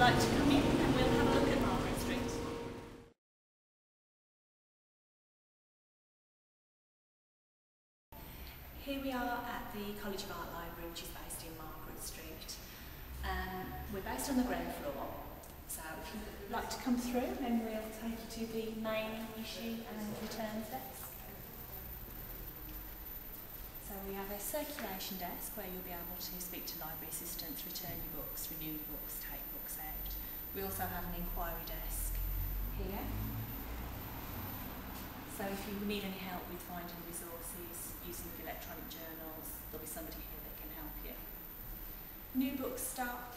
like to come in and we'll have a look at Margaret Street. Here we are at the College of Art Library, which is based in Margaret Street. We're based on the ground floor, so if you'd like to come through, then we'll take you to the main issue and returns desk. So we have a circulation desk where you'll be able to speak to library assistants, return your books, renew your books, take books out. We also have an inquiry desk here. So if you need any help with finding resources, using electronic journals, there'll be somebody here that can help you. New book stock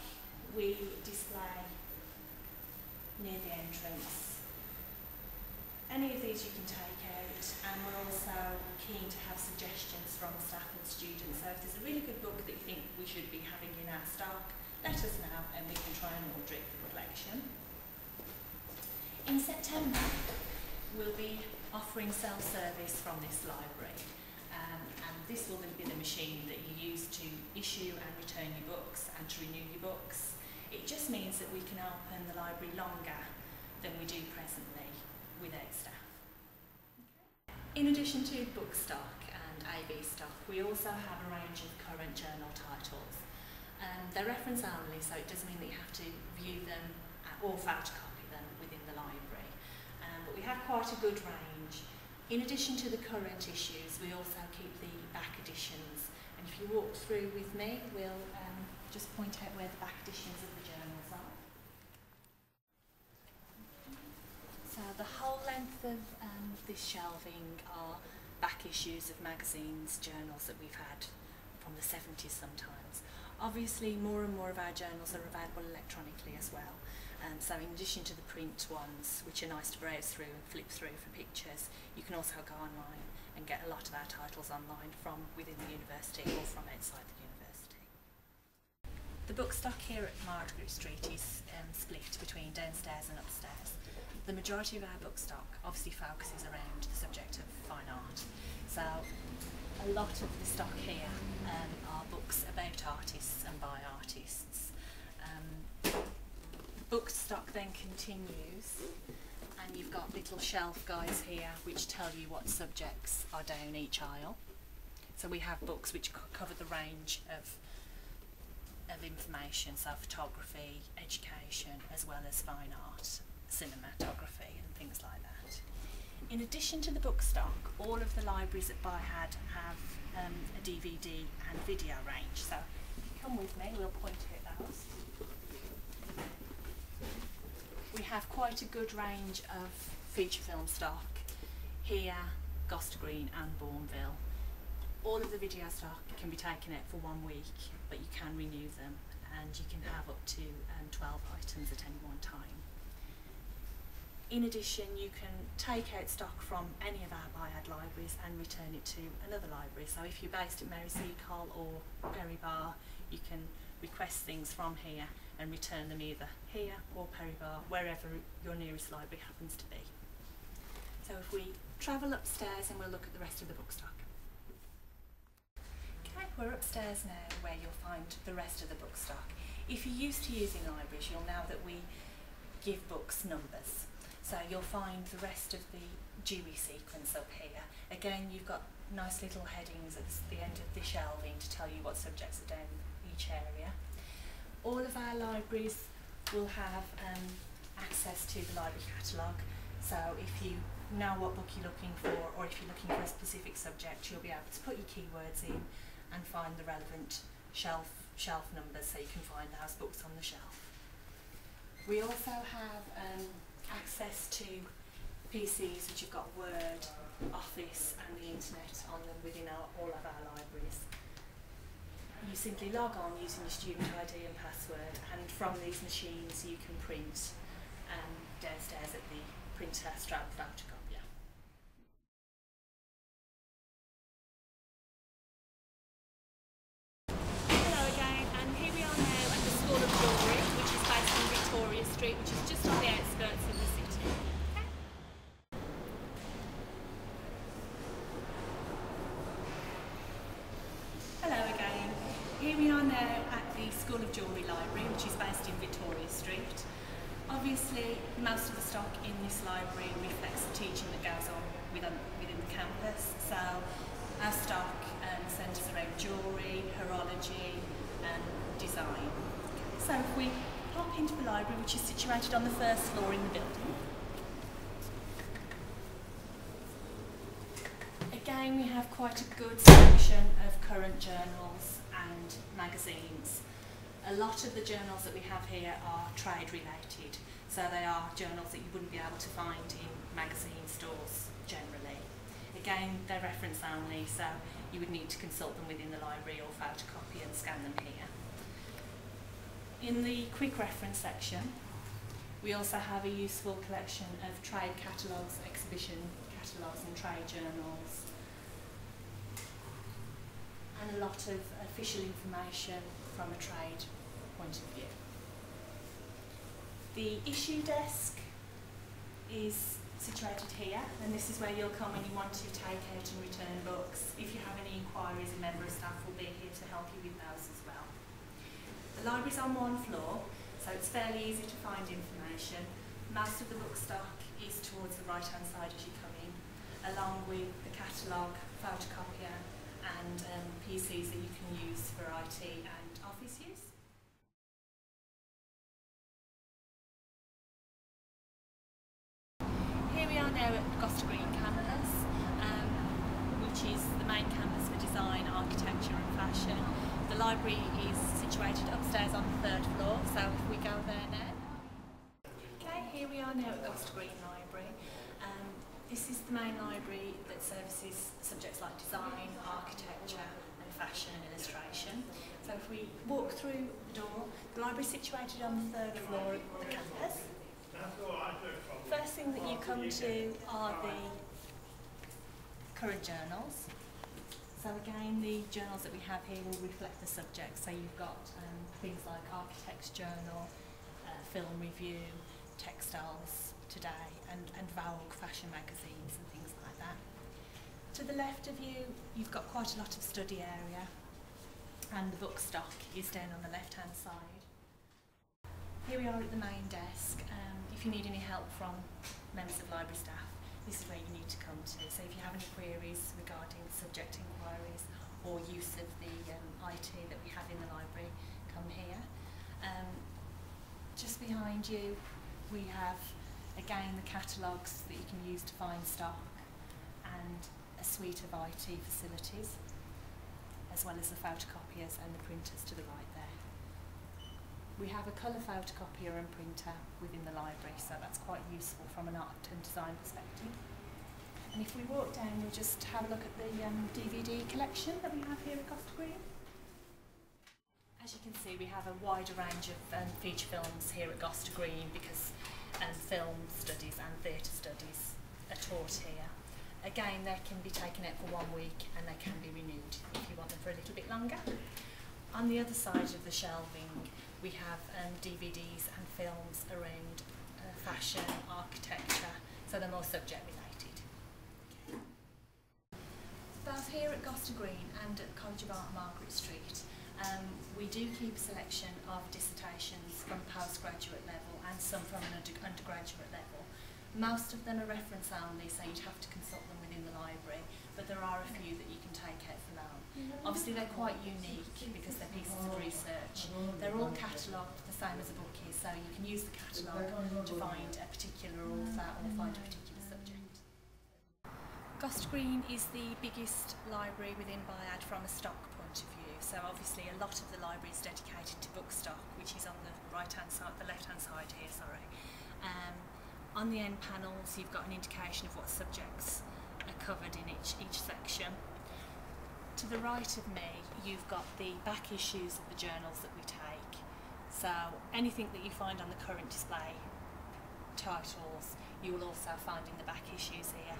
we display near the entrance. Any of these you can take out, and we're also keen to have suggestions from staff and students. So if there's a really good book that you think we should be having in our stock, let us know and we can try and order it for collection. In September, we'll be offering self-service from this library, and this will be the machine that you use to issue and return your books and to renew your books. It just means that we can open the library longer than we do presently without staff. In addition to book stock and AV stock, we also have a range of current journal titles. They're reference only, so it doesn't mean that you have to view them or photocopy them within the library. But we have quite a good range. In addition to the current issues, we also keep the back editions. And if you walk through with me, we'll just point out where the back editions of the journals are. So the whole length of this shelving are back issues of magazines, journals that we've had from the 70s sometimes. Obviously, more and more of our journals are available electronically as well. So in addition to the print ones, which are nice to browse through and flip through for pictures, you can also go online and get a lot of our titles online from within the university or from outside the university. The book stock here at Margaret Street is split between downstairs and upstairs. The majority of our book stock obviously focuses around the subject of fine art. So a lot of the stock here are books about artists and by artists. Book stock then continues, and you've got little shelf guides here which tell you what subjects are down each aisle. So we have books which cover the range of information, so photography, education, as well as fine art, cinematography and things like that. In addition to the book stock, all of the libraries at BIAD have a DVD and video range. So if you come with me, we'll point out those. We have quite a good range of feature film stock here, Gloucester Green and Bourneville. All of the video stock can be taken out for 1 week, but you can renew them, and you can have up to 12 items at any one time. In addition, you can take out stock from any of our BIAD libraries and return it to another library. So if you're based at Mary Seacole or Perry Bar, you can request things from here and return them either here or Perry Bar, wherever your nearest library happens to be. So if we travel upstairs and we'll look at the rest of the book stock. Okay, we're upstairs now where you'll find the rest of the book stock. If you're used to using libraries, you'll know that we give books numbers. So you'll find the rest of the Dewey sequence up here. Again, you've got nice little headings at the end of the shelving to tell you what subjects are down each area. All of our libraries will have access to the library catalogue, so if you know what book you're looking for, or if you're looking for a specific subject, you'll be able to put your keywords in and find the relevant shelf numbers so you can find those books on the shelf. We also have access to PCs which have got Word, Office and the internet on them within all of our libraries. You simply log on using your student ID and password, and from these machines you can print downstairs at the printer stroke photocopier. Hello again, and here we are now at the School of Drawing, which is based on Victoria Street, which is just on the outskirts of the city. Hello again. Here we are now at the the School of Jewellery Library, which is based in Victoria Street. Obviously, most of the stock in this library reflects the teaching that goes on within the campus. So our stock centres around jewellery, horology and design. So if we pop into the library, which is situated on the first floor in the building. Again, we have quite a good selection of current journals and magazines. A lot of the journals that we have here are trade related, so they are journals that you wouldn't be able to find in magazine stores generally. Again, they're reference only, so you would need to consult them within the library or photocopy and scan them here. In the quick reference section, we also have a useful collection of trade catalogues, exhibition catalogues and trade journals, and a lot of official information from a trade point of view. The issue desk is situated here, and this is where you'll come when you want to take out and return books. If you have any inquiries, a member of staff will be here to help you with those as well. The library's on one floor, so it's fairly easy to find information. Most of the book stock is towards the right-hand side as you come in, along with the catalogue, photocopier and PCs that you can use for IT and office use. Here we are now at Gloucester Green campus, which is the main campus for design, architecture and fashion. The library is situated upstairs on the third floor, so if we go there now. Okay, here we are now at Gloucester Green Library. This is the main library that services subjects like design, architecture and fashion and illustration. So if we walk through the door, the library is situated on the third floor of the campus. First thing that you come to are the current journals. So again, the journals that we have here will reflect the subject. So you've got things like Architect's Journal, Film Review, Textiles Today and Vogue fashion magazines and things like that. To the left of you, you've got quite a lot of study area, and the book stock is down on the left hand side. Here we are at the main desk. If you need any help from members of library staff, this is where you need to come to. So if you have any queries regarding subject inquiries or use of the IT that we have in the library, come here. Just behind you we have again the catalogues that you can use to find stock and a suite of IT facilities, as well as the photocopiers and the printers to the right there. We have a colour photocopier and printer within the library, so that's quite useful from an art and design perspective. And if we walk down, we'll just have a look at the DVD collection that we have here at Gloucester Green. As you can see, we have a wider range of feature films here at Gloucester Green because film studies and theatre studies are taught here. Again, they can be taken out for 1 week and they can be renewed if you want them for a little bit longer. On the other side of the shelving, we have DVDs and films around fashion, architecture, so they're more subject related. Both here at Gloucester Green and at College of Art Margaret Street, we do keep a selection of dissertations from postgraduate level and some from an undergraduate level. Most of them are reference only, so you'd have to consult them within the library, but there are a few that you can take out for loan. Obviously they're quite unique because they're pieces of research. They're all catalogued the same as a book is, so you can use the catalogue to find a particular author or find a particular subject. Gloucester Green is the biggest library within BIAD from a stock point of view, so obviously a lot of the library is dedicated to book stock, which is on the right-hand side, the left-hand side here, sorry. On the end panels you've got an indication of what subjects are covered in each section. To the right of me you've got the back issues of the journals that we take. So anything that you find on the current display titles you will also find in the back issues here,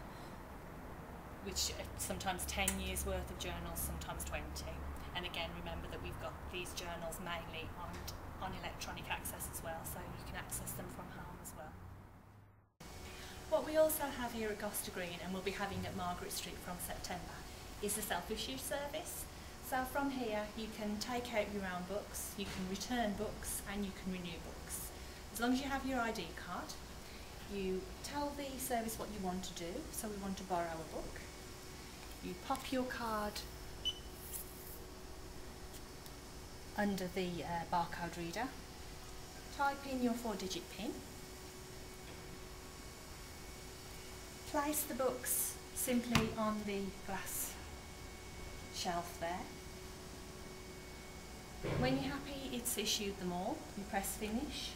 which are sometimes 10 years worth of journals, sometimes 20. And again, remember that we've got these journals mainly on electronic access as well, so you can access them from home as well. What we also have here at Gloucester Green, and we'll be having at Margaret Street from September, is the self-issue service. So from here you can take out your own books, you can return books and you can renew books. As long as you have your ID card, you tell the service what you want to do. So we want to borrow a book. You pop your card under the barcode reader, type in your 4-digit PIN, place the books simply on the glass shelf there. When you're happy it's issued them all, you press finish.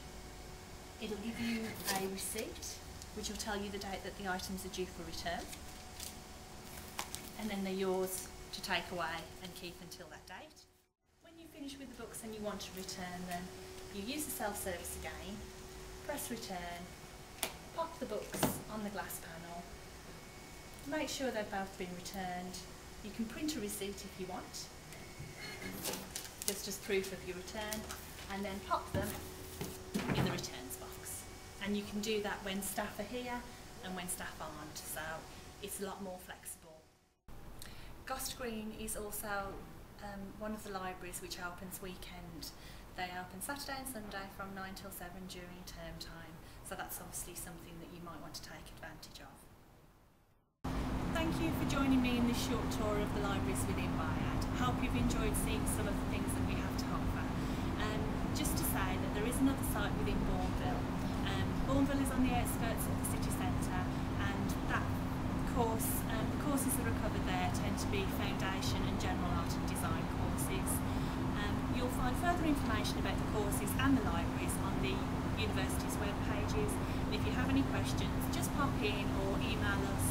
It'll give you a receipt which will tell you the date that the items are due for return, and then they're yours to take away and keep until that date. When you finish with the books and you want to return them, you use the self-service again, press return, pop the books on the glass panel, make sure they've both been returned. You can print a receipt if you want, just as proof of your return, and then pop them in the returns box. And you can do that when staff are here and when staff aren't, so it's a lot more flexible. Gost Green is also one of the libraries which opens weekend. They open Saturday and Sunday from 9 till 7 during term time, so that's obviously something that you might want to take advantage of. Thank you for joining me in this short tour of the libraries within BIAD. I hope you've enjoyed seeing some of the things that we have to offer. Just to say that there is another site within Bourneville. Bourneville is on the outskirts of the city centre, and that course, the courses that are covered there tend to be foundation and general art and design courses. You'll find further information about the courses and the libraries on the university's web pages. And if you have any questions, just pop in or email us